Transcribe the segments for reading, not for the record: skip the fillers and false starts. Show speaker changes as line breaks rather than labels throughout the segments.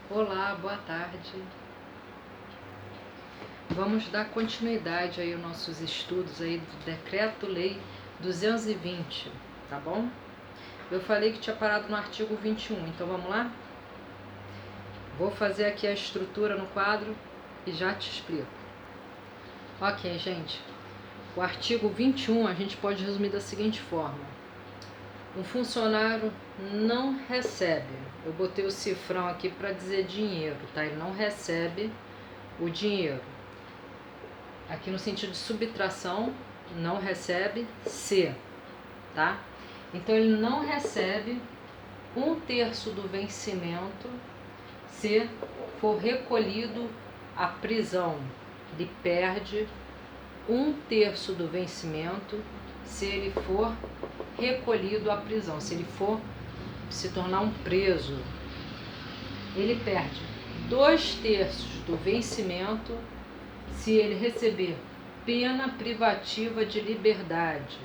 Olá, boa tarde. Vamos dar continuidade aí aos nossos estudos aí do Decreto-Lei 220, tá bom? Eu falei que tinha parado no artigo 21, então vamos lá? Vou fazer aqui a estrutura no quadro e já te explico. Ok, gente. O artigo 21 a gente pode resumir da seguinte forma. Um funcionário não recebe, eu botei o cifrão aqui para dizer dinheiro, tá? Ele não recebe o dinheiro. Aqui no sentido de subtração, não recebe C, tá? Então ele não recebe 1/3 do vencimento se for recolhido à prisão. Ele perde 1/3 do vencimento se ele for recolhido à prisão, se ele for se tornar um preso. Ele perde 2/3 do vencimento se ele receber pena privativa de liberdade.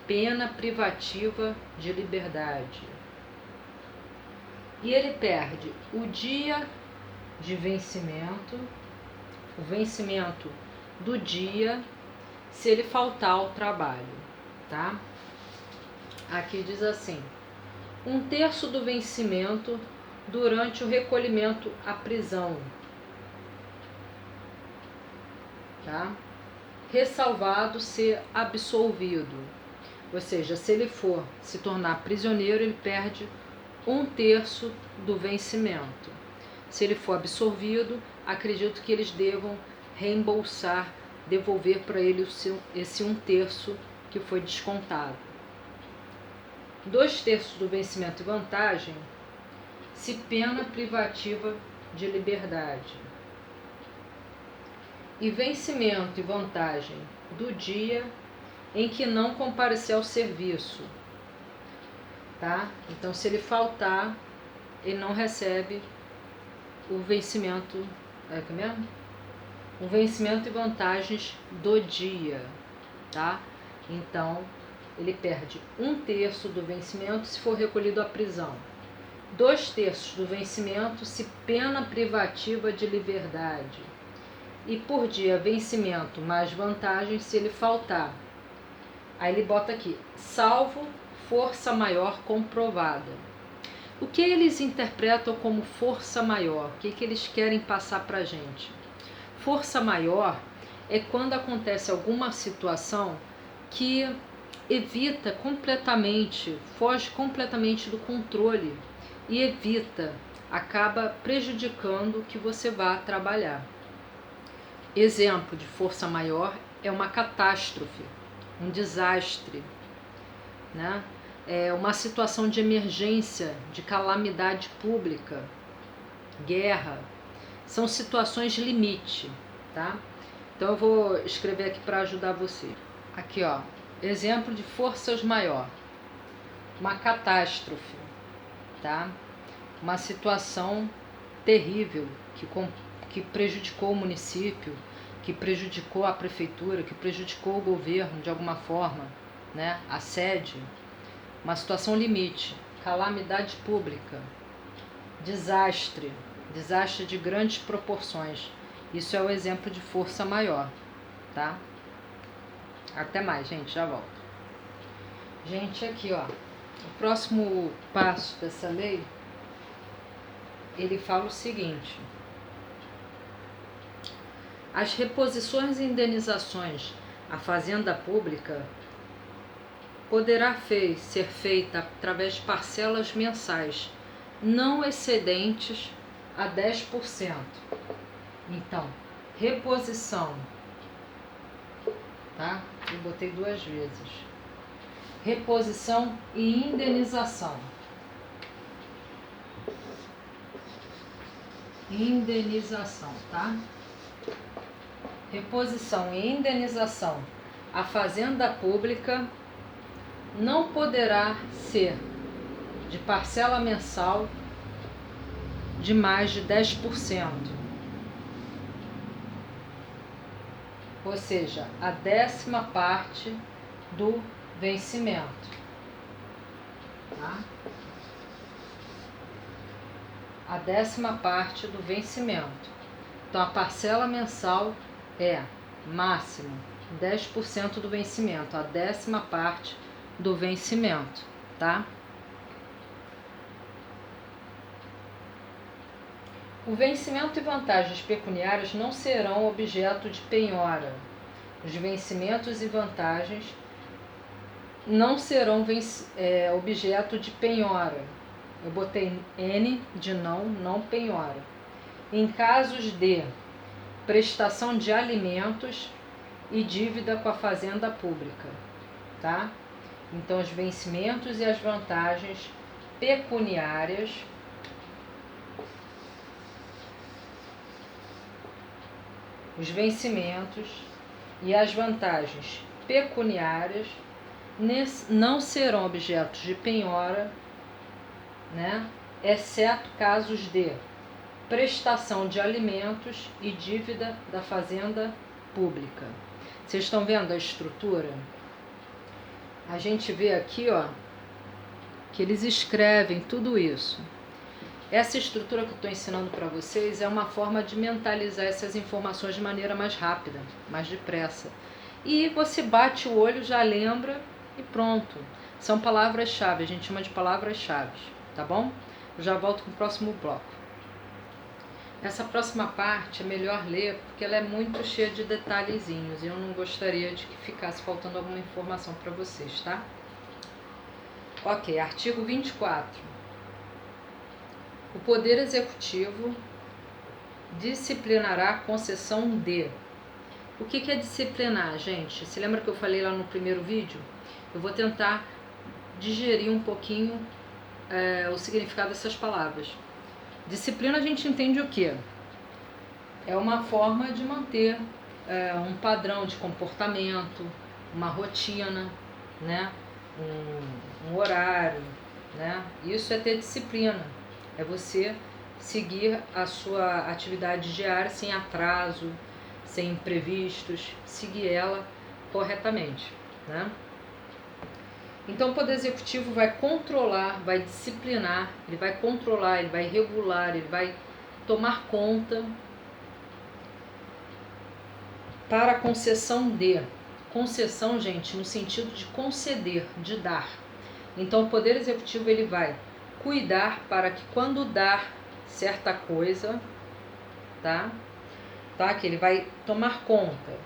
Pena privativa de liberdade. E ele perde o dia de vencimento, o vencimento do dia, se ele faltar ao trabalho, tá? Aqui diz assim: 1/3 do vencimento durante o recolhimento à prisão, tá? Ressalvado ser absolvido, ou seja, se ele for se tornar prisioneiro, ele perde 1/3 do vencimento. Se ele for absolvido, acredito que eles devam reembolsar, devolver para ele esse 1/3 que foi descontado. 2/3 do vencimento e vantagem, se pena privativa de liberdade. E vencimento e vantagem do dia em que não comparecer ao serviço, tá? Então, se ele faltar, ele não recebe o vencimento, o vencimento e vantagens do dia, tá? Então, ele perde 1/3 do vencimento se for recolhido à prisão. 2/3 do vencimento se pena privativa de liberdade. E por dia, vencimento mais vantagem se ele faltar. Aí ele bota aqui, salvo força maior comprovada. O que eles interpretam como força maior? O que eles querem passar para a gente? Força maior é quando acontece alguma situação que evita completamente, foge completamente do controle e acaba prejudicando que você vá trabalhar. Exemplo de força maior é uma catástrofe, um desastre, né? É uma situação de emergência, de calamidade pública, guerra. São situações limite, tá? Então eu vou escrever aqui para ajudar você. Aqui, ó, exemplo de forças maior. Uma catástrofe, tá? Uma situação terrível que prejudicou o município, que prejudicou a prefeitura, que prejudicou o governo de alguma forma, né? Assédio, uma situação limite, calamidade pública, desastre de grandes proporções. Isso é o exemplo de força maior, tá? Até mais, gente, já volto. Gente, aqui, ó, o próximo passo dessa lei, ele fala o seguinte: as reposições e indenizações à fazenda pública poderá ser feita através de parcelas mensais não excedentes a 10%. Então, reposição, tá? Eu botei 2 vezes. Reposição e indenização. Indenização, tá? Reposição e indenização à fazenda pública não poderá ser de parcela mensal de mais de 10%. Ou seja, a 10ª parte do vencimento. Tá? a 10ª parte do vencimento. Então, a parcela mensal é máximo 10% do vencimento, a 10ª parte do vencimento, tá? O vencimento e vantagens pecuniárias não serão objeto de penhora. Os vencimentos e vantagens não serão objeto de penhora. Eu botei N de não penhora. Em casos de prestação de alimentos e dívida com a fazenda pública, tá? Então, os vencimentos e as vantagens pecuniárias não serão objetos de penhora, né? Exceto casos de prestação de alimentos e dívida da fazenda pública. Vocês estão vendo a estrutura? A gente vê aqui, ó, que eles escrevem tudo isso. Essa estrutura que eu estou ensinando para vocês é uma forma de mentalizar essas informações de maneira mais rápida, mais depressa. E você bate o olho, já lembra e pronto. São palavras-chave, a gente chama de palavras-chave, tá bom? Eu já volto com o próximo bloco. Essa próxima parte é melhor ler porque ela é muito cheia de detalhezinhos e eu não gostaria de que ficasse faltando alguma informação para vocês, tá? Ok, artigo 24. O Poder Executivo disciplinará a concessão de... O que é disciplinar, gente? Se lembra que eu falei lá no primeiro vídeo? Eu vou tentar digerir um pouquinho o significado dessas palavras. Disciplina a gente entende o quê? É uma forma de manter um padrão de comportamento, uma rotina, né? Um horário, né? Isso é ter disciplina. É você seguir a sua atividade diária sem atraso, sem imprevistos, seguir ela corretamente, né? Então, o Poder Executivo vai controlar, vai disciplinar, ele vai controlar, ele vai regular, ele vai tomar conta para a concessão de... Concessão, gente, no sentido de conceder, de dar. Então, o Poder Executivo ele vai cuidar para que quando dar certa coisa, tá? Que ele vai tomar conta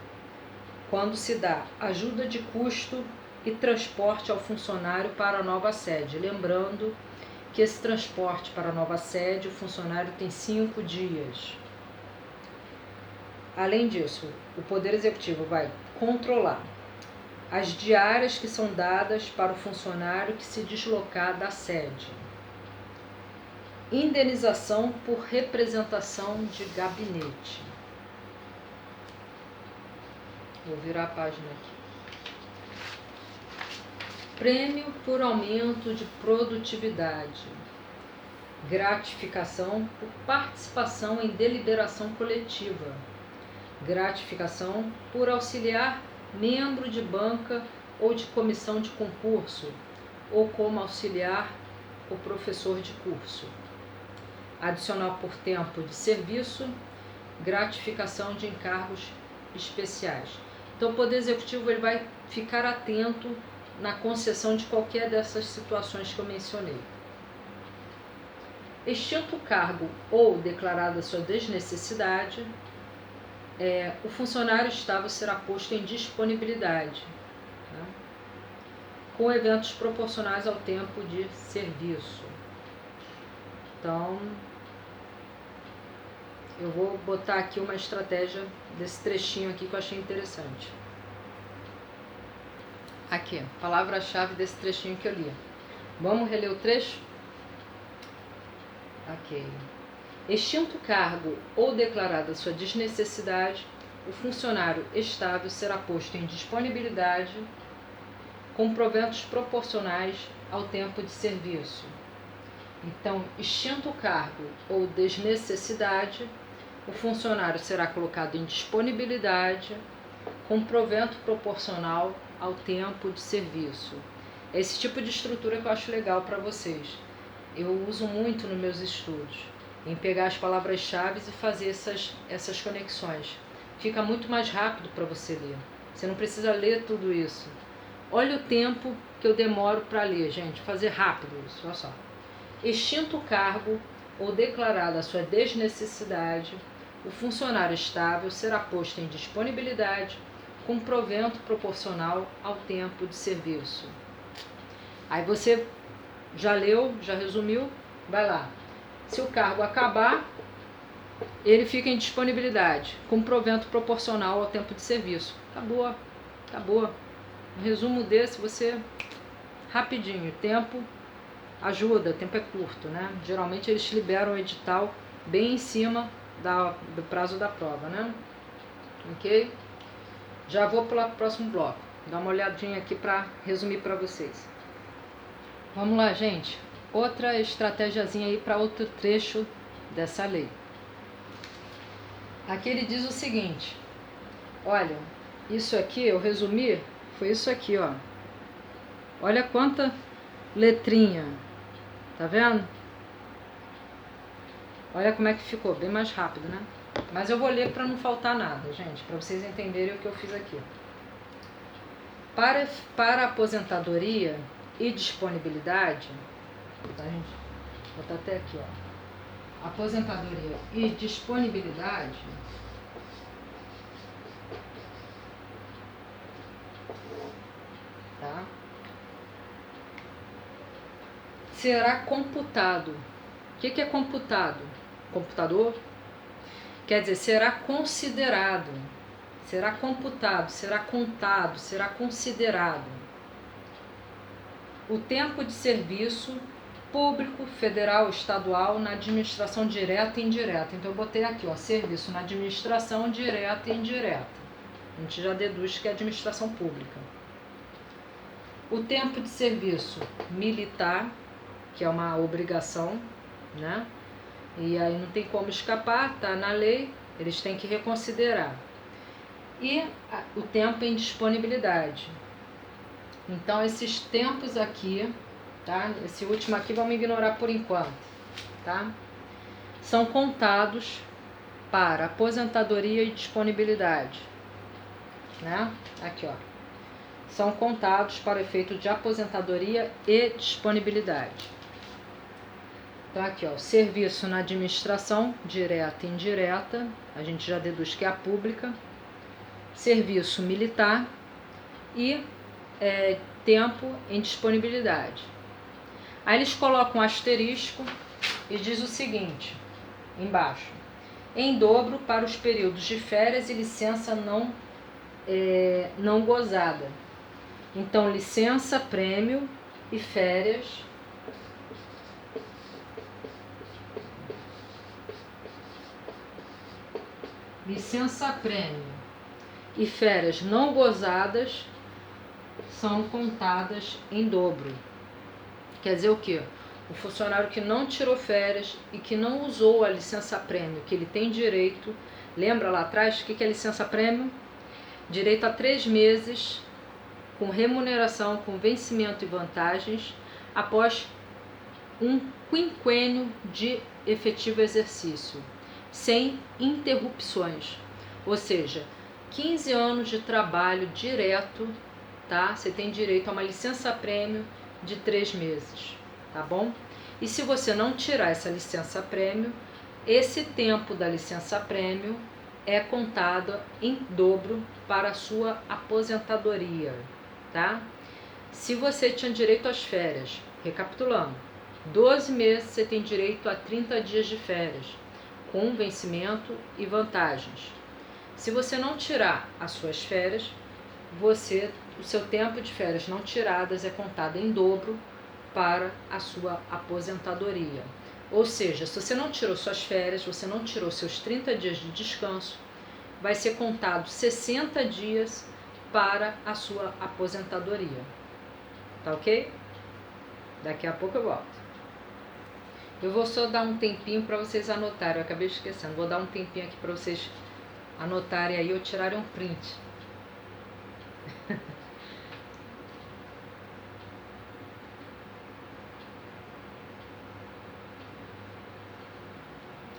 quando se dá ajuda de custo e transporte ao funcionário para a nova sede. Lembrando que esse transporte para a nova sede, o funcionário tem 5 dias. Além disso, o Poder Executivo vai controlar as diárias que são dadas para o funcionário que se deslocar da sede. Indenização por representação de gabinete. Vou virar a página aqui. Prêmio por aumento de produtividade. Gratificação por participação em deliberação coletiva. Gratificação por auxiliar membro de banca ou de comissão de concurso, ou como auxiliar o professor de curso. Adicional por tempo de serviço, gratificação de encargos especiais. Então, o Poder Executivo ele vai ficar atento na concessão de qualquer dessas situações que eu mencionei. Extinto o cargo ou declarada sua desnecessidade, o funcionário estável será posto em disponibilidade, tá? Com eventos proporcionais ao tempo de serviço. Então, eu vou botar aqui uma estratégia desse trechinho aqui que eu achei interessante. Aqui, palavra-chave desse trechinho que eu li. Vamos reler o trecho? Ok. Extinto o cargo ou declarada sua desnecessidade, o funcionário estável será posto em disponibilidade com proventos proporcionais ao tempo de serviço. Então, extinto o cargo ou desnecessidade, o funcionário será colocado em disponibilidade com provento proporcional ao tempo de serviço. É esse tipo de estrutura que eu acho legal para vocês. Eu uso muito nos meus estudos. em pegar as palavras-chave e fazer essas conexões. Fica muito mais rápido para você ler. Você não precisa ler tudo isso. Olha o tempo que eu demoro para ler, gente. Fazer rápido isso, olha só. Extinto o cargo ou declarada a sua desnecessidade, o funcionário estável será posto em disponibilidade com provento proporcional ao tempo de serviço. Aí você já leu, já resumiu, vai lá. Se o cargo acabar, ele fica em disponibilidade, com provento proporcional ao tempo de serviço. Acabou, acabou. Um resumo desse, você, rapidinho, tempo ajuda, tempo é curto, né? Geralmente eles liberam o edital bem em cima do prazo da prova, né? Ok? Já vou para o próximo bloco. Dá uma olhadinha aqui para resumir para vocês. Vamos lá, gente. Outra estratégiazinha aí para outro trecho dessa lei. Aqui ele diz o seguinte: olha, isso aqui, eu resumi, foi isso aqui, ó. Olha quanta letrinha, tá vendo? Olha como é que ficou, bem mais rápido, né? Mas eu vou ler para não faltar nada, gente, para vocês entenderem o que eu fiz aqui. Para aposentadoria e disponibilidade, tá, gente? Vou botar até aqui, ó. Aposentadoria e disponibilidade tá? Será computado. O que é computado? Computador? Quer dizer, será considerado, será computado, será contado, será considerado o tempo de serviço público, federal, estadual, na administração direta e indireta. Então eu botei aqui, ó, serviço na administração direta e indireta. A gente já deduz que é administração pública. O tempo de serviço militar, que é uma obrigação, né? E aí não tem como escapar, tá na lei, eles têm que reconsiderar. E o tempo em disponibilidade. Então esses tempos aqui, tá? Esse último aqui vamos ignorar por enquanto, tá? São contados para aposentadoria e disponibilidade, né? Aqui, ó. São contados para efeito de aposentadoria e disponibilidade. Então aqui, ó, serviço na administração direta e indireta, a gente já deduz que é a pública, serviço militar e tempo em disponibilidade. Aí eles colocam um asterisco e diz o seguinte, embaixo, em dobro para os períodos de férias e licença não gozada. Então, licença, prêmio e férias licença-prêmio e férias não gozadas são contadas em dobro. Quer dizer o quê? O funcionário que não tirou férias e que não usou a licença-prêmio, que ele tem direito, lembra lá atrás o que é licença-prêmio? Direito a 3 meses com remuneração, com vencimento e vantagens após um quinquênio de efetivo exercício, sem interrupções, ou seja, 15 anos de trabalho direto, tá? Você tem direito a uma licença-prêmio de 3 meses, tá bom? E se você não tirar essa licença-prêmio, esse tempo da licença-prêmio é contado em dobro para a sua aposentadoria, tá? Se você tinha direito às férias, recapitulando, 12 meses você tem direito a 30 dias de férias, com vencimento e vantagens. Se você não tirar as suas férias, o seu tempo de férias não tiradas é contado em dobro para a sua aposentadoria. Ou seja, se você não tirou suas férias, você não tirou seus 30 dias de descanso, vai ser contado 60 dias para a sua aposentadoria. Tá ok? Daqui a pouco eu volto. Eu vou só dar um tempinho para vocês anotarem, eu acabei esquecendo. Vou dar um tempinho aqui para vocês anotarem aí ou tirarem um print.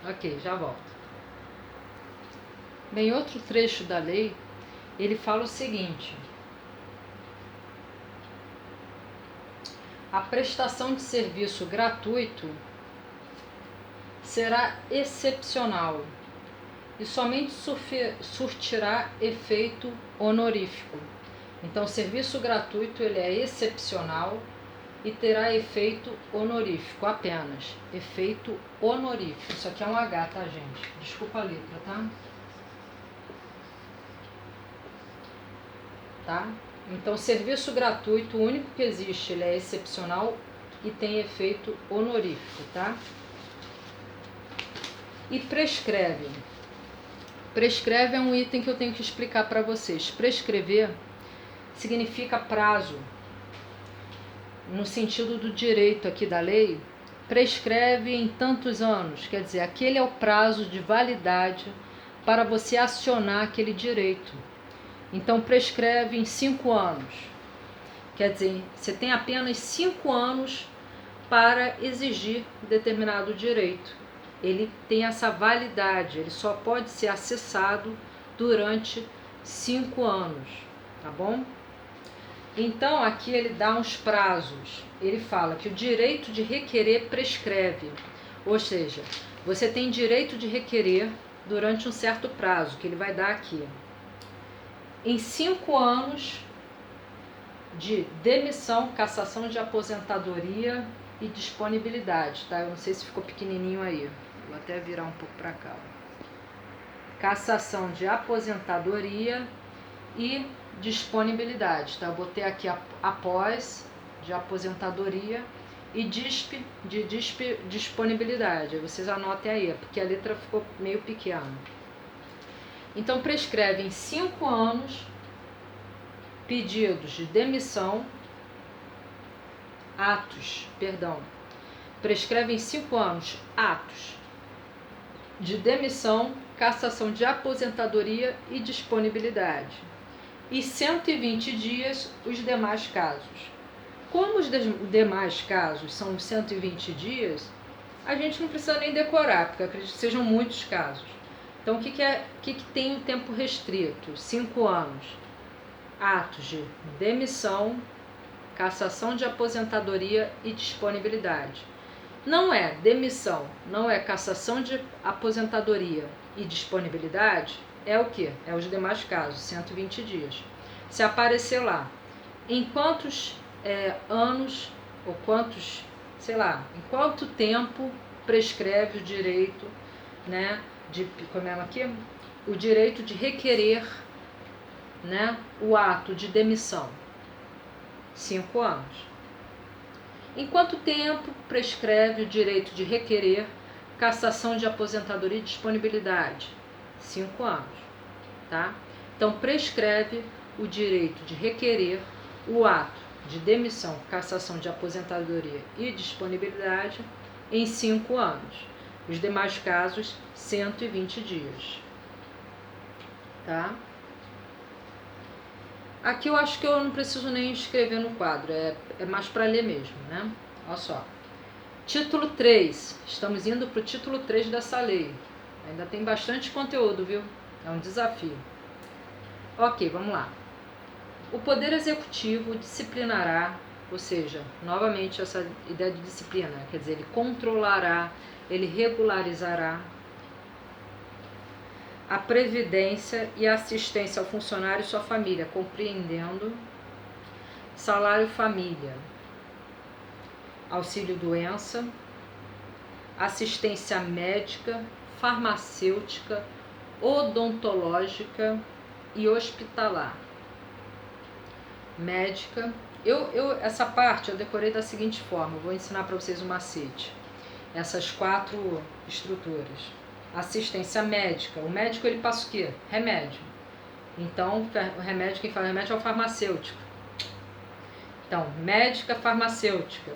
Ok, já volto. Bem, outro trecho da lei, ele fala o seguinte: a prestação de serviço gratuito será excepcional e somente surtirá efeito honorífico. Então, o serviço gratuito ele é excepcional e terá efeito honorífico apenas. Efeito honorífico. Isso aqui é um H, tá, gente? Desculpa a letra, tá? Tá? Então, serviço gratuito, o único que existe, ele é excepcional e tem efeito honorífico, tá? E prescreve. Prescreve é um item que eu tenho que explicar para vocês. Prescrever significa prazo. No sentido do direito aqui da lei, prescreve em tantos anos. Quer dizer, aquele é o prazo de validade para você acionar aquele direito. Então, prescreve em 5 anos. Quer dizer, você tem apenas 5 anos para exigir determinado direito. Ele tem essa validade, ele só pode ser acessado durante 5 anos, tá bom? Então, aqui ele dá uns prazos. Ele fala que o direito de requerer prescreve. Ou seja, você tem direito de requerer durante um certo prazo, que ele vai dar aqui. Em 5 anos de demissão, cassação de aposentadoria e disponibilidade, tá? Eu não sei se ficou pequenininho aí. Vou até virar um pouco para cá. Cassação de aposentadoria e disponibilidade, tá? Eu botei aqui após de aposentadoria e disponibilidade. Aí vocês anotem aí, porque a letra ficou meio pequena. Então, prescreve em 5 anos pedidos de demissão, prescreve em 5 anos atos de demissão, cassação de aposentadoria e disponibilidade. E 120 dias os demais casos. Como os demais casos são 120 dias, a gente não precisa nem decorar, porque eu acredito que sejam muitos casos. Então, o que tem o tempo restrito? 5 anos. Atos de demissão, cassação de aposentadoria e disponibilidade. Não é demissão, não é cassação de aposentadoria e disponibilidade, é o que? É os demais casos, 120 dias. Se aparecer lá, em quantos anos, ou quantos, sei lá, em quanto tempo prescreve o direito, né, como é aqui? O direito de requerer, né, o ato de demissão? 5 anos. Em quanto tempo prescreve o direito de requerer cassação de aposentadoria e disponibilidade? 5 anos, tá? Então, prescreve o direito de requerer o ato de demissão, cassação de aposentadoria e disponibilidade em 5 anos. Os demais casos, 120 dias, tá? Aqui eu acho que eu não preciso nem escrever no quadro, é mais para ler mesmo, né? Olha só. Título 3. Estamos indo para o título 3 dessa lei. Ainda tem bastante conteúdo, viu? É um desafio. Ok, vamos lá. O Poder Executivo disciplinará, ou seja, novamente essa ideia de disciplina, quer dizer, ele controlará, ele regularizará a previdência e a assistência ao funcionário e sua família, compreendendo salário família, auxílio-doença, assistência médica, farmacêutica, odontológica e hospitalar. Médica. Essa parte eu decorei da seguinte forma, vou ensinar para vocês um macete. Essas 4 estruturas. Assistência médica. O médico ele passa o quê? Remédio. Então, o remédio, quem faz remédio é o farmacêutico. Então, médica, farmacêutica.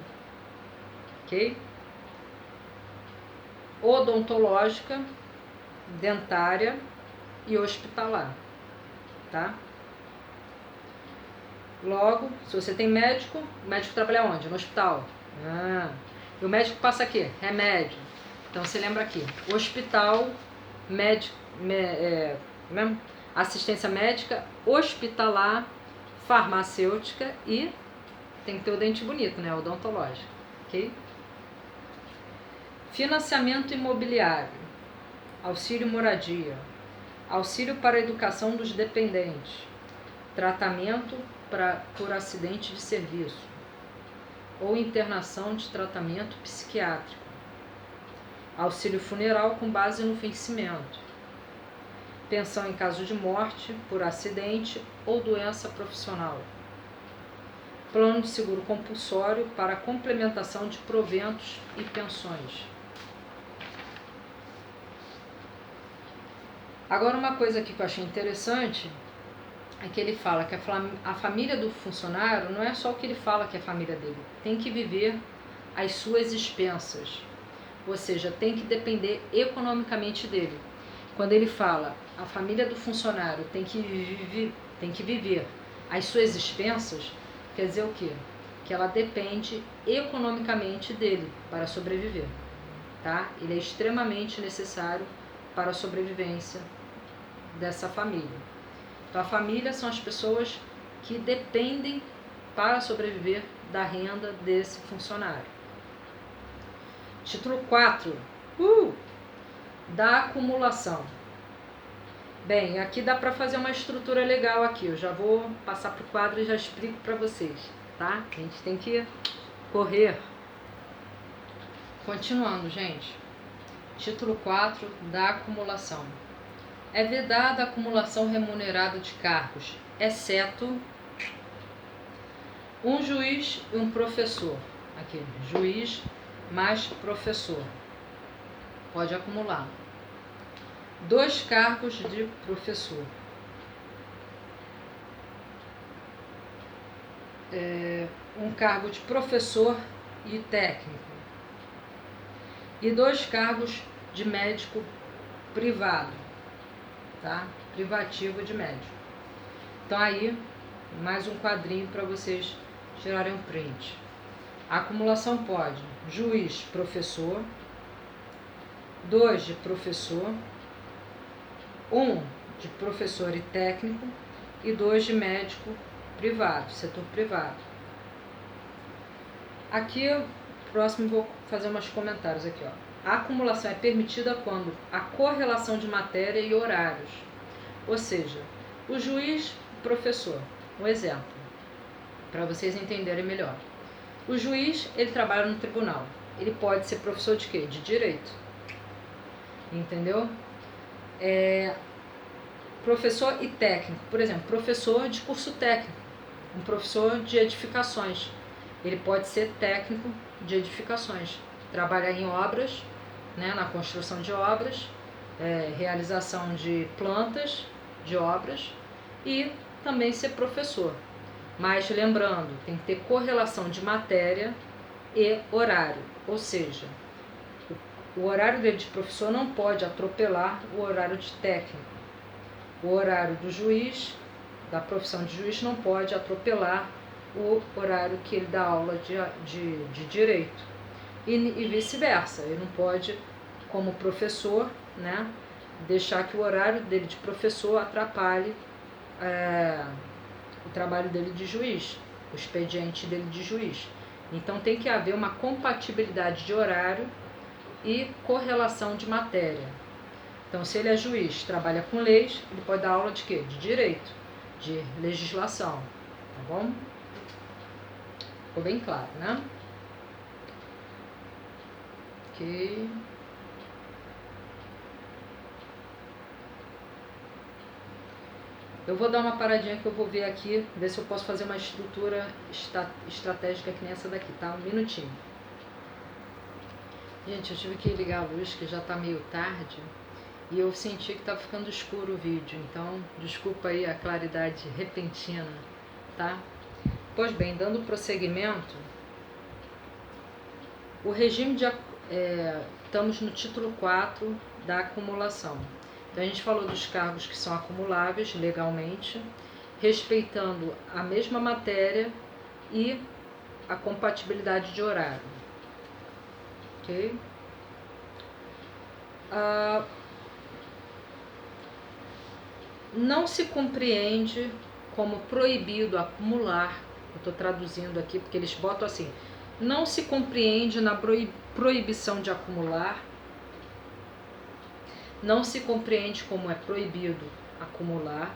Ok? Odontológica, dentária e hospitalar. Tá? Logo, se você tem médico, o médico trabalha onde? No hospital. E o médico passa aqui, remédio. Então você lembra aqui, hospital, médico, assistência médica, hospitalar, farmacêutica e tem que ter o dente bonito, né? Odontológico, ok? Financiamento imobiliário, auxílio moradia, auxílio para a educação dos dependentes, tratamento por acidente de serviço ou internação de tratamento psiquiátrico, auxílio funeral com base no vencimento, pensão em caso de morte por acidente ou doença profissional, plano de seguro compulsório para complementação de proventos e pensões. Agora, uma coisa aqui que eu achei interessante é que ele fala que a família do funcionário não é só o que ele fala que é a família dele, tem que viver as suas expensas, ou seja, tem que depender economicamente dele. Quando ele fala a família do funcionário tem que viver as suas expensas, quer dizer o quê? Que ela depende economicamente dele para sobreviver, tá? Ele é extremamente necessário para a sobrevivência dessa família. Então, a família são as pessoas que dependem para sobreviver da renda desse funcionário. Título 4. Da acumulação. Bem, aqui dá para fazer uma estrutura legal aqui. Eu já vou passar para o quadro e já explico para vocês, tá? A gente tem que correr. Continuando, gente. Título 4 da acumulação. É vedada a acumulação remunerada de cargos, exceto um juiz e um professor. Aqui, juiz mais professor. Pode acumular. 2 cargos de professor. Um cargo de professor e técnico. E 2 cargos de médico privado, tá? Privativo de médico. Então aí, mais um quadrinho para vocês tirarem um print. A acumulação pode juiz, professor, 2 de professor, 1 de professor e técnico e 2 de médico privado, setor privado. Aqui, próximo vou fazer uns comentários aqui, ó. A acumulação é permitida quando a correlação de matéria e horários, ou seja, o juiz, professor, um exemplo, para vocês entenderem melhor. O juiz, ele trabalha no tribunal, ele pode ser professor de quê? De direito, entendeu? Professor e técnico, por exemplo, professor de curso técnico, um professor de edificações, ele pode ser técnico de edificações, trabalhar em obras, né, na construção de obras, realização de plantas de obras e também ser professor. Mas lembrando, tem que ter correlação de matéria e horário, ou seja, o horário dele de professor não pode atropelar o horário de técnico. O horário do juiz, da profissão de juiz, não pode atropelar o horário que ele dá aula de direito. E vice-versa, ele não pode, como professor, né, deixar que o horário dele de professor atrapalhe o trabalho dele de juiz, o expediente dele de juiz. Então tem que haver uma compatibilidade de horário e correlação de matéria. Então, se ele é juiz, trabalha com leis, ele pode dar aula de quê? De direito, de legislação, tá bom? Ficou bem claro, né? Ok. Eu vou dar uma paradinha que eu vou ver aqui, ver se eu posso fazer uma estrutura estratégica que nem essa daqui, tá? Um minutinho. Gente, eu tive que ligar a luz, que já tá meio tarde, e eu senti que tá ficando escuro o vídeo, então desculpa aí a claridade repentina, tá? Pois bem, dando prosseguimento, o regime de... estamos no título 4 da acumulação. Então, a gente falou dos cargos que são acumuláveis legalmente, respeitando a mesma matéria e a compatibilidade de horário. Ok? Não se compreende como proibido acumular. Eu estou traduzindo aqui porque eles botam assim: não se compreende na proibição de acumular. Não se compreende como é proibido acumular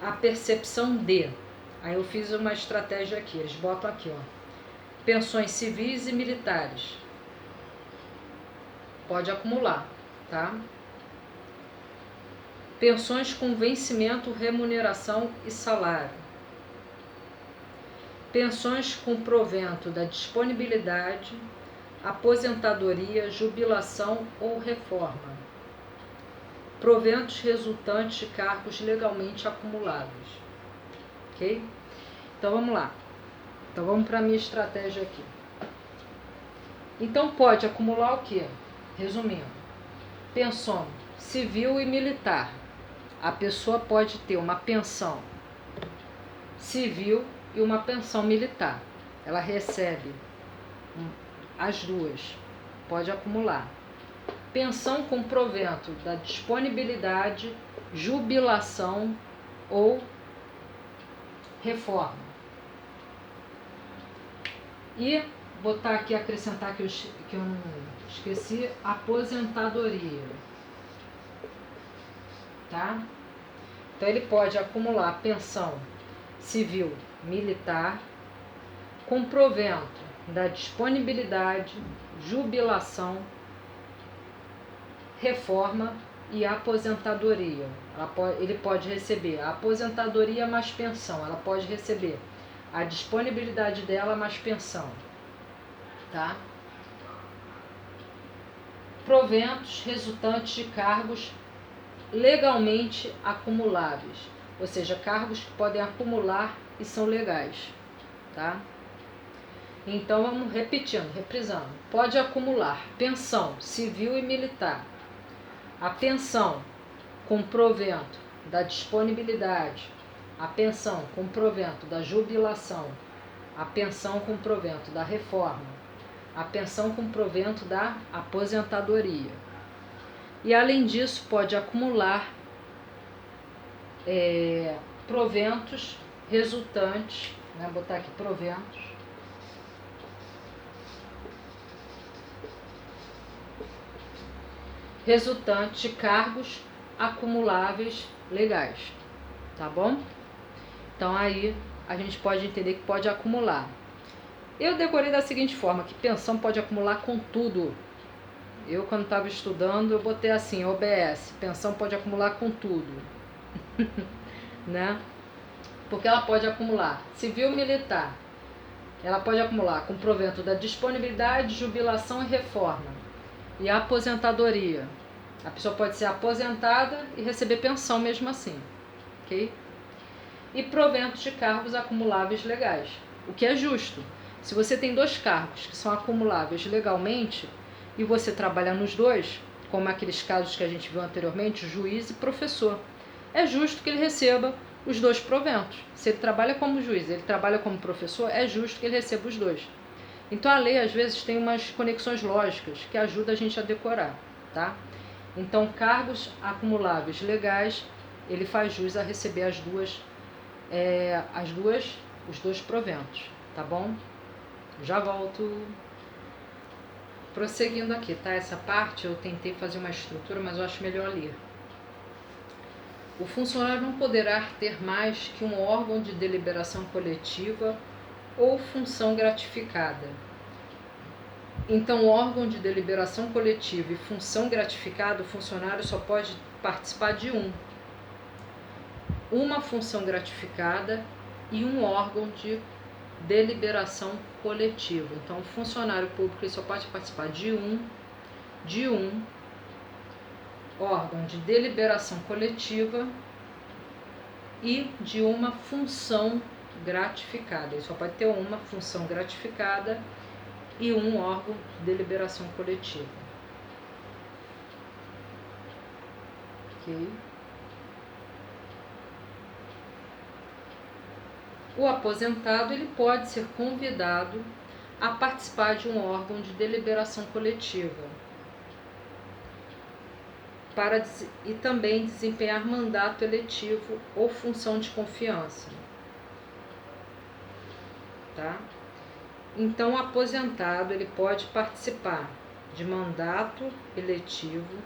a percepção de. Aí eu fiz uma estratégia aqui, eles botam aqui, ó, pensões civis e militares. Pode acumular, tá? Pensões com vencimento, remuneração e salário. Pensões com provento da disponibilidade, aposentadoria, jubilação ou reforma. Proventos resultantes de cargos legalmente acumulados. Ok? Então vamos lá. Então vamos para a minha estratégia aqui. Então pode acumular o quê? Resumindo, pensão civil e militar. A pessoa pode ter uma pensão civil e uma pensão militar. Ela recebe as duas. Pode acumular. Pensão com provento da disponibilidade, jubilação ou reforma. E botar aqui, acrescentar que eu não esqueci, aposentadoria. Tá? Então ele pode acumular pensão civil militar com provento da disponibilidade, jubilação, reforma e aposentadoria. Ele pode receber a aposentadoria mais pensão, ela pode receber a disponibilidade dela mais pensão, tá? Proventos resultantes de cargos legalmente acumuláveis, ou seja, cargos que podem acumular e são legais, tá? Então vamos repetindo, reprisando. Pode acumular pensão civil e militar, a pensão com provento da disponibilidade, a pensão com provento da jubilação, a pensão com provento da reforma, a pensão com provento da aposentadoria. E além disso pode acumular proventos resultantes, né, botar aqui proventos, resultantes de cargos acumuláveis legais, tá bom? Então aí a gente pode entender que pode acumular. Eu decorei da seguinte forma, que pensão pode acumular com tudo. Eu quando estava estudando, eu botei assim, OBS, pensão pode acumular com tudo. Né? Porque ela pode acumular civil militar, ela pode acumular com provento da disponibilidade, jubilação e reforma. E a aposentadoria. A pessoa pode ser aposentada e receber pensão mesmo assim. Ok? E proventos de cargos acumuláveis legais. O que é justo. Se você tem dois cargos que são acumuláveis legalmente e você trabalha nos dois, como aqueles casos que a gente viu anteriormente, juiz e professor, é justo que ele receba os dois proventos. Se ele trabalha como juiz, ele trabalha como professor, é justo que ele receba os dois. Então a lei às vezes tem umas conexões lógicas que ajudam a gente a decorar, tá? Então cargos acumuláveis legais, ele faz jus a receber os dois proventos, tá bom? Já volto. Prosseguindo aqui, tá? Essa parte eu tentei fazer uma estrutura, mas eu acho melhor ler. O funcionário não poderá ter mais que um órgão de deliberação coletiva ou função gratificada. Então, órgão de deliberação coletiva e função gratificada, o funcionário só pode participar de uma função gratificada e um órgão de deliberação coletiva. Então, o funcionário público ele só pode participar de um órgão de deliberação coletiva e de uma função gratificada. Ele só pode ter uma função gratificada e um órgão de deliberação coletiva. Ok? O aposentado ele pode ser convidado a participar de um órgão de deliberação coletiva. e também desempenhar mandato eletivo ou função de confiança. Tá? Então, o aposentado ele pode participar de mandato eletivo,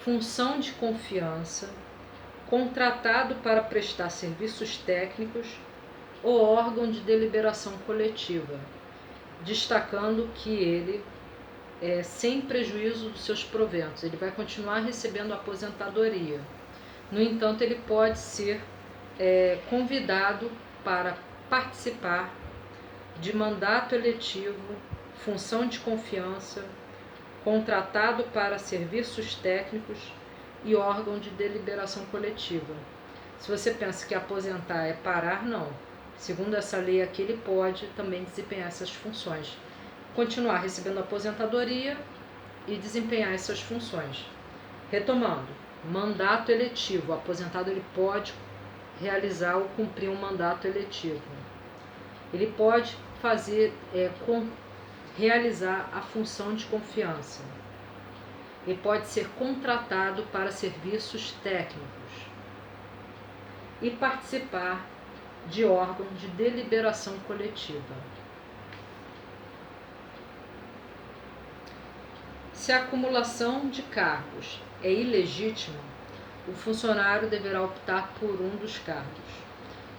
função de confiança, contratado para prestar serviços técnicos ou órgão de deliberação coletiva, destacando que ele sem prejuízo dos seus proventos, ele vai continuar recebendo aposentadoria. No entanto, ele pode ser convidado para participar de mandato eletivo, função de confiança, contratado para serviços técnicos e órgão de deliberação coletiva. Se você pensa que aposentar é parar, não. Segundo essa lei aqui, ele pode também desempenhar essas funções. Continuar recebendo aposentadoria e desempenhar essas funções. Retomando, mandato eletivo. O aposentado ele pode realizar ou cumprir um mandato eletivo. Ele pode realizar a função de confiança. Ele pode ser contratado para serviços técnicos e participar de órgão de deliberação coletiva. Se a acumulação de cargos é ilegítima, o funcionário deverá optar por um dos cargos.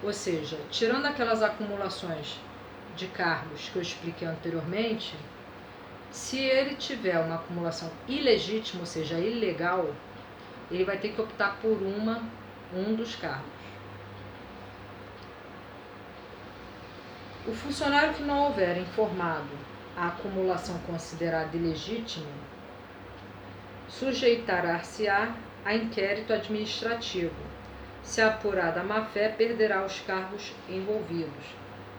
Ou seja, tirando aquelas acumulações de cargos que eu expliquei anteriormente, se ele tiver uma acumulação ilegítima, ou seja, ilegal, ele vai ter que optar por um dos cargos. O funcionário que não houver informado a acumulação considerada ilegítima sujeitará-se-á a inquérito administrativo. Se apurada a má-fé, perderá os cargos envolvidos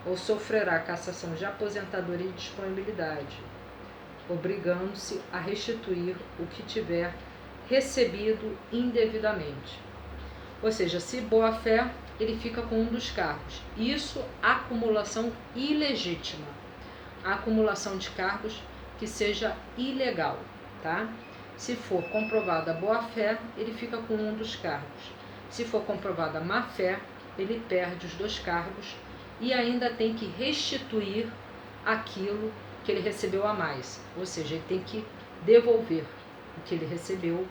ou sofrerá cassação de aposentadoria e disponibilidade, obrigando-se a restituir o que tiver recebido indevidamente. Ou seja, se boa-fé, ele fica com um dos cargos. Isso, acumulação ilegítima. A acumulação de cargos que seja ilegal, tá? Se for comprovada a boa-fé, ele fica com um dos cargos. Se for comprovada a má-fé, ele perde os dois cargos e ainda tem que restituir aquilo que ele recebeu a mais. Ou seja, ele tem que devolver o que ele recebeu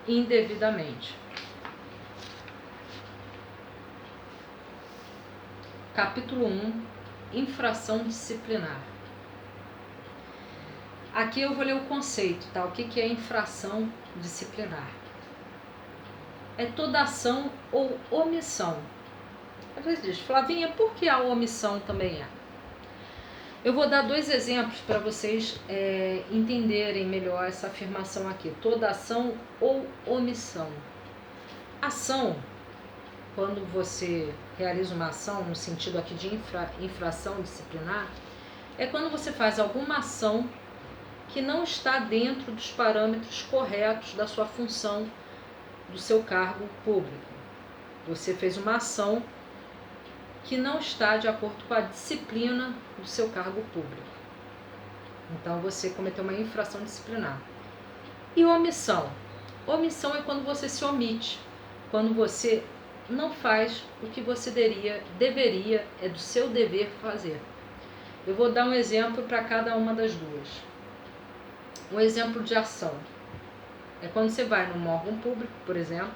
indevidamente. Capítulo 1. Infração disciplinar. Aqui eu vou ler o conceito, tá? O que é infração disciplinar? É toda ação ou omissão. Às vezes diz, Flavinha, por que a omissão também é? Eu vou dar 2 exemplos para vocês entenderem melhor essa afirmação aqui. Toda ação ou omissão. Ação, quando você realiza uma ação, no sentido aqui de infração disciplinar, é quando você faz alguma ação que não está dentro dos parâmetros corretos da sua função, do seu cargo público. Você fez uma ação que não está de acordo com a disciplina do seu cargo público. Então, você cometeu uma infração disciplinar. E omissão? Omissão é quando você se omite, quando você não faz o que você deveria, é do seu dever fazer. Eu vou dar um exemplo para cada uma das duas. Um exemplo de ação é quando você vai num órgão público, por exemplo,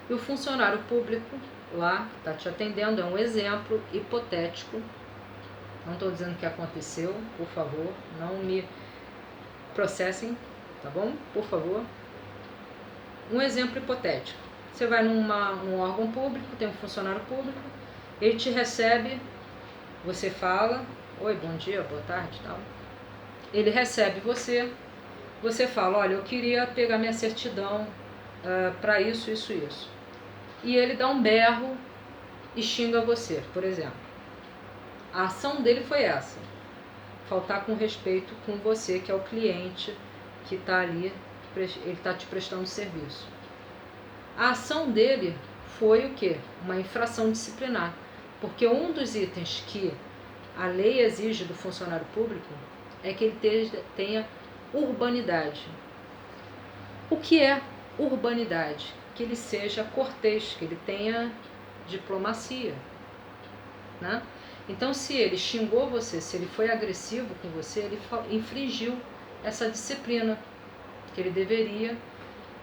e o funcionário público lá está te atendendo, é um exemplo hipotético, não estou dizendo que aconteceu, por favor, não me processem, tá bom? Por favor. Um exemplo hipotético. Você vai num órgão público, tem um funcionário público, ele te recebe, você fala, oi, bom dia, boa tarde, tal. Ele recebe você fala, olha, eu queria pegar minha certidão para isso. E ele dá um berro e xinga você, por exemplo. A ação dele foi essa, faltar com respeito com você, que é o cliente que está ali, ele está te prestando serviço. A ação dele foi o quê? Uma infração disciplinar, porque um dos itens que a lei exige do funcionário público é que ele tenha urbanidade. O que é urbanidade, que ele seja cortês, que ele tenha diplomacia, né? Então, se ele xingou você, se ele foi agressivo com você, ele infringiu essa disciplina, que ele deveria,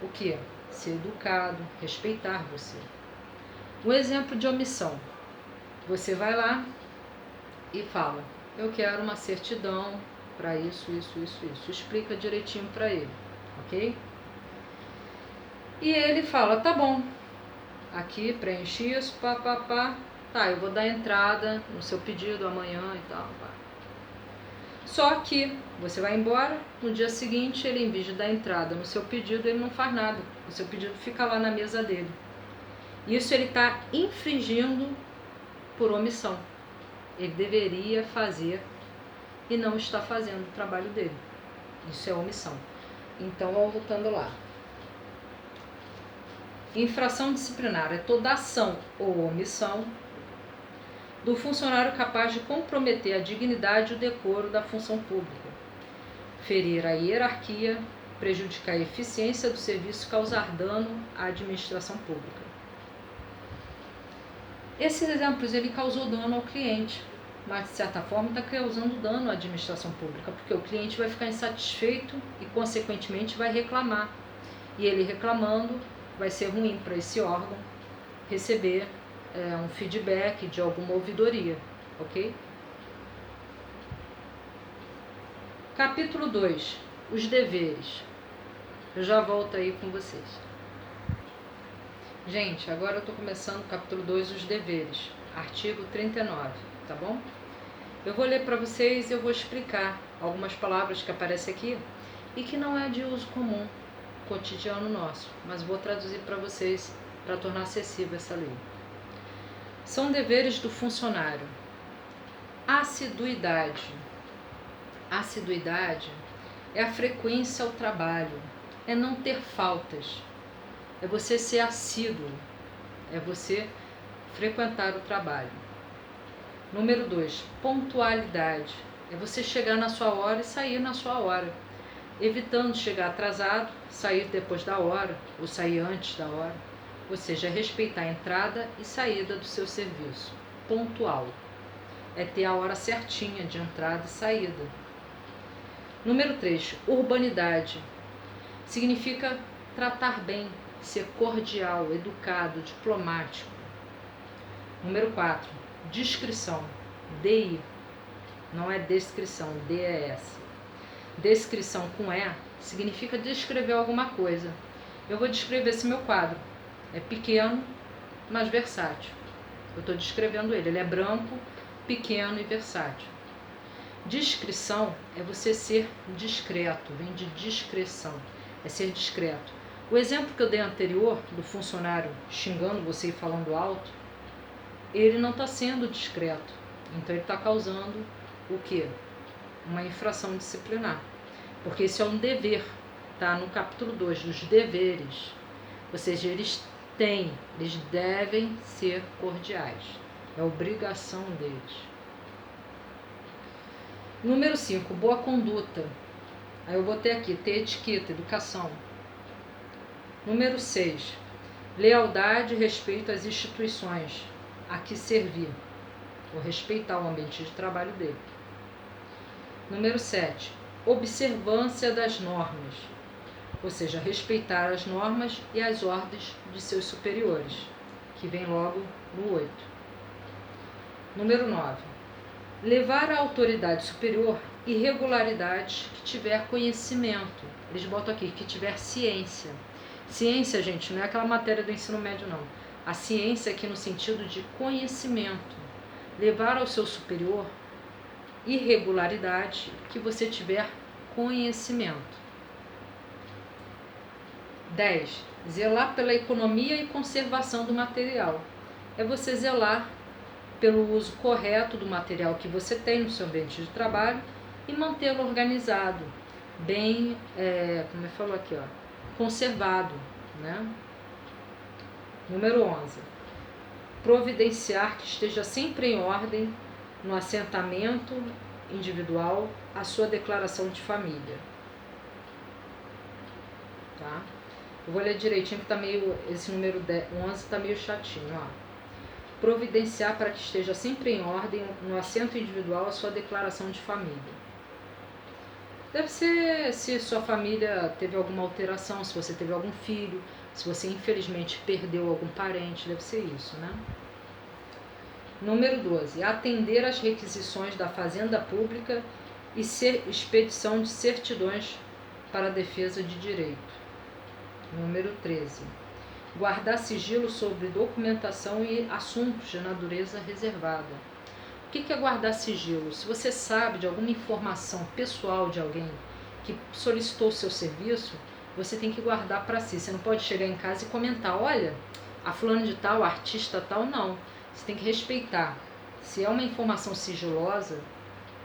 o quê? Ser educado, respeitar você. Um exemplo de omissão. Você vai lá e fala, eu quero uma certidão para isso. Explica direitinho para ele, ok? E ele fala, tá bom, aqui preenchi isso, tá, eu vou dar entrada no seu pedido amanhã e tal. Só que você vai embora, no dia seguinte ele, em vez de dar entrada no seu pedido, ele não faz nada. O seu pedido fica lá na mesa dele. Isso ele está infringindo por omissão. Ele deveria fazer e não está fazendo o trabalho dele. Isso é omissão. Então, voltando lá. Infração disciplinar é toda ação ou omissão do funcionário capaz de comprometer a dignidade e o decoro da função pública, ferir a hierarquia, prejudicar a eficiência do serviço e causar dano à administração pública. Esses exemplos ele causou dano ao cliente, mas de certa forma está causando dano à administração pública, porque o cliente vai ficar insatisfeito e consequentemente vai reclamar. E ele reclamando vai ser ruim para esse órgão receber um feedback de alguma ouvidoria, ok? Capítulo 2, os deveres. Eu já volto aí com vocês. Gente, agora eu estou começando o capítulo 2, os deveres, artigo 39, tá bom? Eu vou ler para vocês e eu vou explicar algumas palavras que aparecem aqui e que não é de uso comum, cotidiano nosso, mas vou traduzir para vocês para tornar acessível essa lei. São deveres do funcionário. Assiduidade. Assiduidade é a frequência ao trabalho, é não ter faltas, é você ser assíduo, é você frequentar o trabalho. Número 2, pontualidade, é você chegar na sua hora e sair na sua hora, evitando chegar atrasado, sair depois da hora ou sair antes da hora, ou seja, respeitar a entrada e saída do seu serviço. Pontual é ter a hora certinha de entrada e saída. Número 3, urbanidade, significa tratar bem, ser cordial, educado, diplomático. Número 4, discrição, DI, não é descrição, DES. Descrição com E significa descrever alguma coisa. Eu vou descrever esse meu quadro. É pequeno, mas versátil. Eu estou descrevendo ele. Ele é branco, pequeno e versátil. Discrição é você ser discreto, vem de discrição, é ser discreto. O exemplo que eu dei anterior, do funcionário xingando você e falando alto, ele não está sendo discreto. Então ele está causando o quê? Uma infração disciplinar. Porque isso é um dever, tá? No capítulo 2, dos deveres. Ou seja, eles devem ser cordiais. É obrigação deles. Número 5, boa conduta. Aí eu botei aqui, ter etiqueta, educação. Número 6, lealdade e respeito às instituições a que servir. Ou respeitar o ambiente de trabalho dele. Número 7, observância das normas. Ou seja, respeitar as normas e as ordens de seus superiores, que vem logo no 8. Número 9, levar à autoridade superior irregularidades que tiver conhecimento. Eles botam aqui, que tiver ciência. Ciência, gente, não é aquela matéria do ensino médio, não. A ciência aqui no sentido de conhecimento. Levar ao seu superior irregularidade que você tiver conhecimento. 10. Zelar pela economia e conservação do material. É você zelar pelo uso correto do material que você tem no seu ambiente de trabalho e mantê-lo organizado, bem, como eu falo aqui, conservado, né? Número 11. Providenciar que esteja sempre em ordem no assentamento individual a sua declaração de família. Tá? Eu vou ler direitinho, que tá meio, esse número 11 está meio chatinho. Ó. Providenciar para que esteja sempre em ordem, no assento individual, a sua declaração de família. Deve ser se sua família teve alguma alteração, se você teve algum filho, se você infelizmente perdeu algum parente, deve ser isso, né? Número 12. Atender às requisições da Fazenda Pública e expedição de certidões para a defesa de direito. Número 13. Guardar sigilo sobre documentação e assuntos de natureza reservada. O que é guardar sigilo? Se você sabe de alguma informação pessoal de alguém que solicitou o seu serviço, você tem que guardar para si. Você não pode chegar em casa e comentar, olha, a fulano de tal, a artista tal, não. Você tem que respeitar. Se é uma informação sigilosa,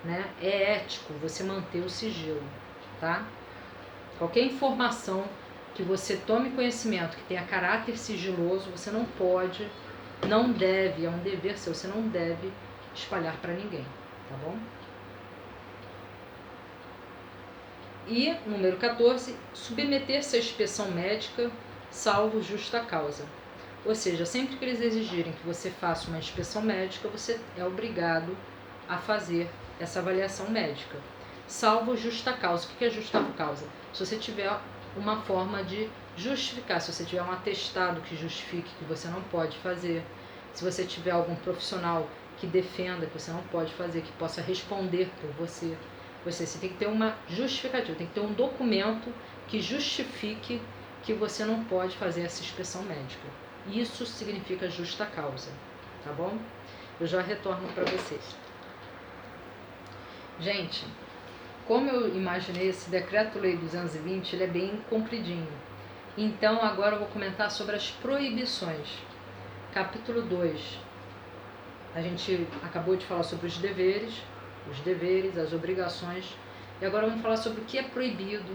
né, é ético você manter o sigilo, tá? Qualquer informação que você tome conhecimento, que tenha caráter sigiloso, você não pode, não deve, é um dever seu, você não deve espalhar para ninguém, tá bom? E, número 14, submeter-se à inspeção médica, salvo justa causa. Ou seja, sempre que eles exigirem que você faça uma inspeção médica, você é obrigado a fazer essa avaliação médica, salvo justa causa. O que é justa causa? Se você tiver uma forma de justificar, se você tiver um atestado que justifique que você não pode fazer, se você tiver algum profissional que defenda que você não pode fazer, que possa responder por você. Você tem que ter uma justificativa, tem que ter um documento que justifique que você não pode fazer essa inspeção médica. Isso significa justa causa, tá bom? Eu já retorno para vocês. Gente, como eu imaginei, esse Decreto-Lei 220, ele é bem compridinho. Então, agora eu vou comentar sobre as proibições. Capítulo 2. A gente acabou de falar sobre os deveres, as obrigações. E agora vamos falar sobre o que é proibido,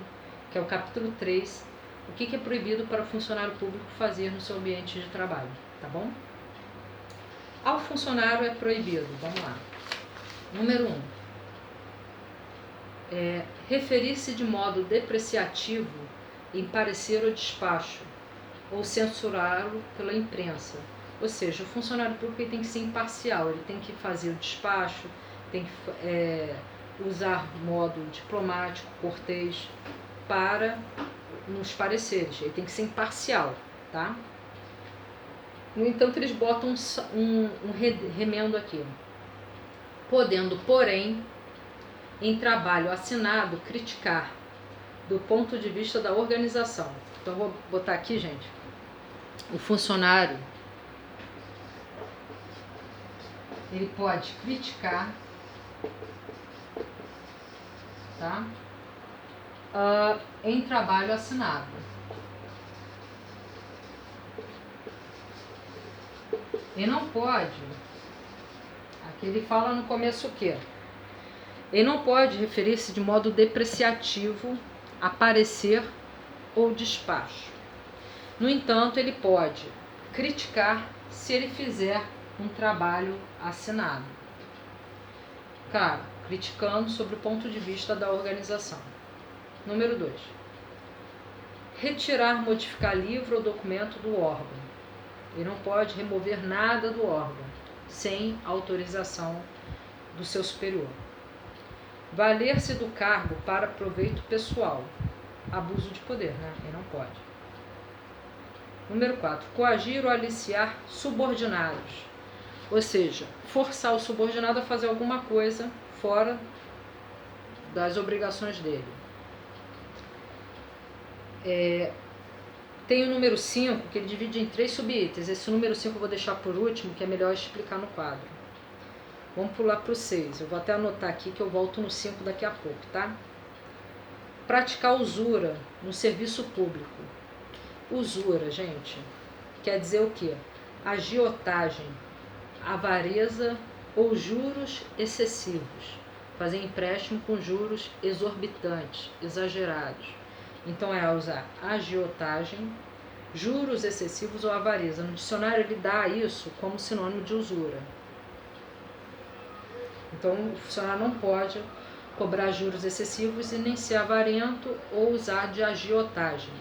que é o capítulo 3. O que é proibido para o funcionário público fazer no seu ambiente de trabalho, tá bom? Ao funcionário é proibido, vamos lá. Número 1. Referir-se de modo depreciativo em parecer ou despacho, ou censurá-lo pela imprensa. Ou seja, o funcionário público ele tem que ser imparcial, ele tem que fazer o despacho, tem que usar modo diplomático, cortês, para nos pareceres, ele tem que ser imparcial, tá? No entanto, eles botam um remendo aqui. Podendo, porém, em trabalho assinado, criticar do ponto de vista da organização. Então, vou botar aqui, gente, o funcionário, ele pode criticar, tá? Em trabalho assinado. E não pode, aqui ele fala no começo o quê? Ele não pode referir-se de modo depreciativo a parecer ou despacho. No entanto, ele pode criticar se ele fizer um trabalho assinado. Claro, criticando sobre o ponto de vista da organização. Número 2. Retirar, modificar livro ou documento do órgão. Ele não pode remover nada do órgão sem autorização do seu superior. Valer-se do cargo para proveito pessoal. Abuso de poder, né? Ele não pode. Número 4. Coagir ou aliciar subordinados. Ou seja, forçar o subordinado a fazer alguma coisa fora das obrigações dele. Tem o número 5, que ele divide em 3 subitens. Esse número 5 eu vou deixar por último, que é melhor explicar no quadro. Vamos pular para o 6. Eu vou até anotar aqui que eu volto no 5 daqui a pouco, tá? Praticar usura no serviço público. Usura, gente, quer dizer o quê? Agiotagem, avareza ou juros excessivos. Fazer empréstimo com juros exorbitantes, exagerados. Então é usar agiotagem, juros excessivos ou avareza. No dicionário ele dá isso como sinônimo de usura. Então o funcionário não pode cobrar juros excessivos e nem ser avarento ou usar de agiotagem.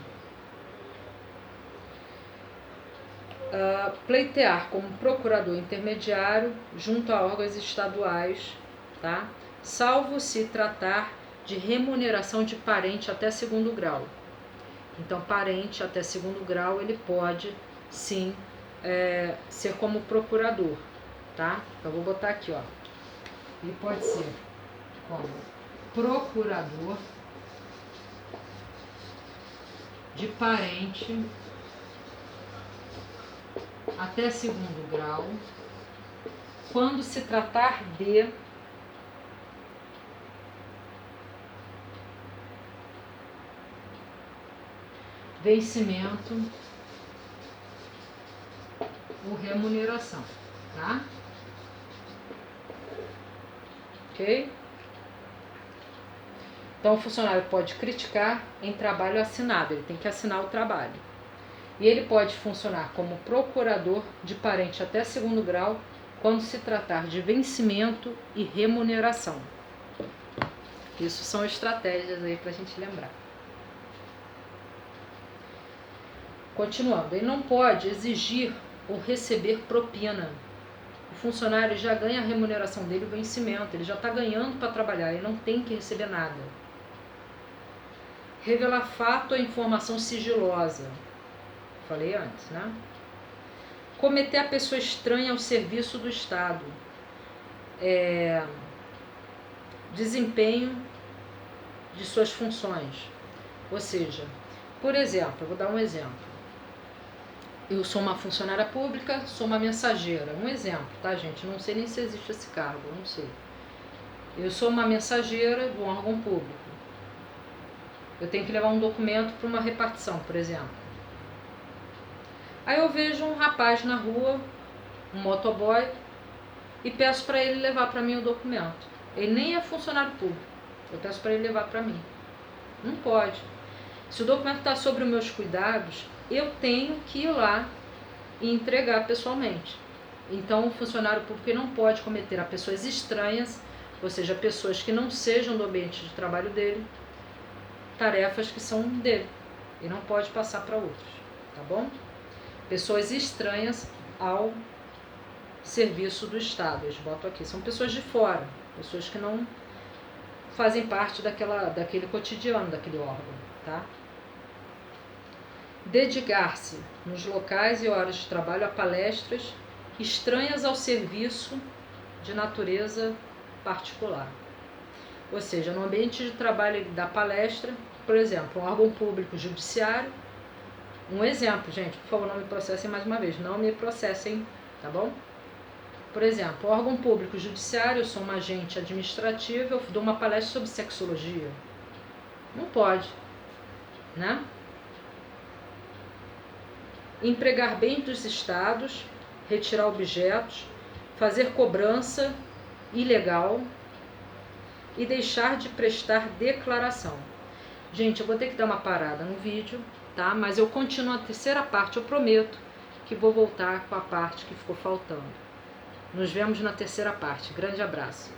pleitear como procurador intermediário junto a órgãos estaduais, tá? Salvo se tratar de remuneração de parente até segundo grau. Então, parente até segundo grau, ele pode, sim, ser como procurador, tá? Então, vou botar aqui, ó. Ele pode ser como procurador de parente até segundo grau, quando se tratar de vencimento ou remuneração, tá? Ok? Então, o funcionário pode criticar em trabalho assinado, ele tem que assinar o trabalho. E ele pode funcionar como procurador de parente até segundo grau, quando se tratar de vencimento e remuneração. Isso são estratégias aí para a gente lembrar. Continuando, ele não pode exigir ou receber propina. O funcionário já ganha a remuneração dele, o vencimento, ele já está ganhando para trabalhar, ele não tem que receber nada. Revelar fato ou informação sigilosa. Falei antes, né? Cometer a pessoa estranha ao serviço do Estado. Desempenho de suas funções. Ou seja, por exemplo, eu vou dar um exemplo. Eu sou uma funcionária pública, sou uma mensageira. Um exemplo, tá, gente? Não sei nem se existe esse cargo, não sei. Eu sou uma mensageira de um órgão público. Eu tenho que levar um documento para uma repartição, por exemplo. Aí eu vejo um rapaz na rua, um motoboy, e peço para ele levar para mim o documento. Ele nem é funcionário público. Eu peço para ele levar para mim. Não pode. Se o documento está sobre os meus cuidados, eu tenho que ir lá e entregar pessoalmente. Então, o funcionário público não pode cometer a pessoas estranhas, ou seja, pessoas que não sejam do ambiente de trabalho dele, tarefas que são dele. E não pode passar para outros, tá bom? Pessoas estranhas ao serviço do Estado. Eles botam aqui. São pessoas de fora, pessoas que não fazem parte daquele cotidiano, daquele órgão, tá? Dedicar-se nos locais e horas de trabalho a palestras estranhas ao serviço de natureza particular. Ou seja, no ambiente de trabalho da palestra, por exemplo, um órgão público judiciário. Um exemplo, gente, por favor, não me processem mais uma vez, não me processem, tá bom? Por exemplo, órgão público judiciário, eu sou uma agente administrativa, eu dou uma palestra sobre sexologia. Não pode, né? Empregar bens dos estados, retirar objetos, fazer cobrança ilegal e deixar de prestar declaração. Gente, eu vou ter que dar uma parada no vídeo, tá? Mas eu continuo a terceira parte, eu prometo que vou voltar com a parte que ficou faltando. Nos vemos na terceira parte. Grande abraço.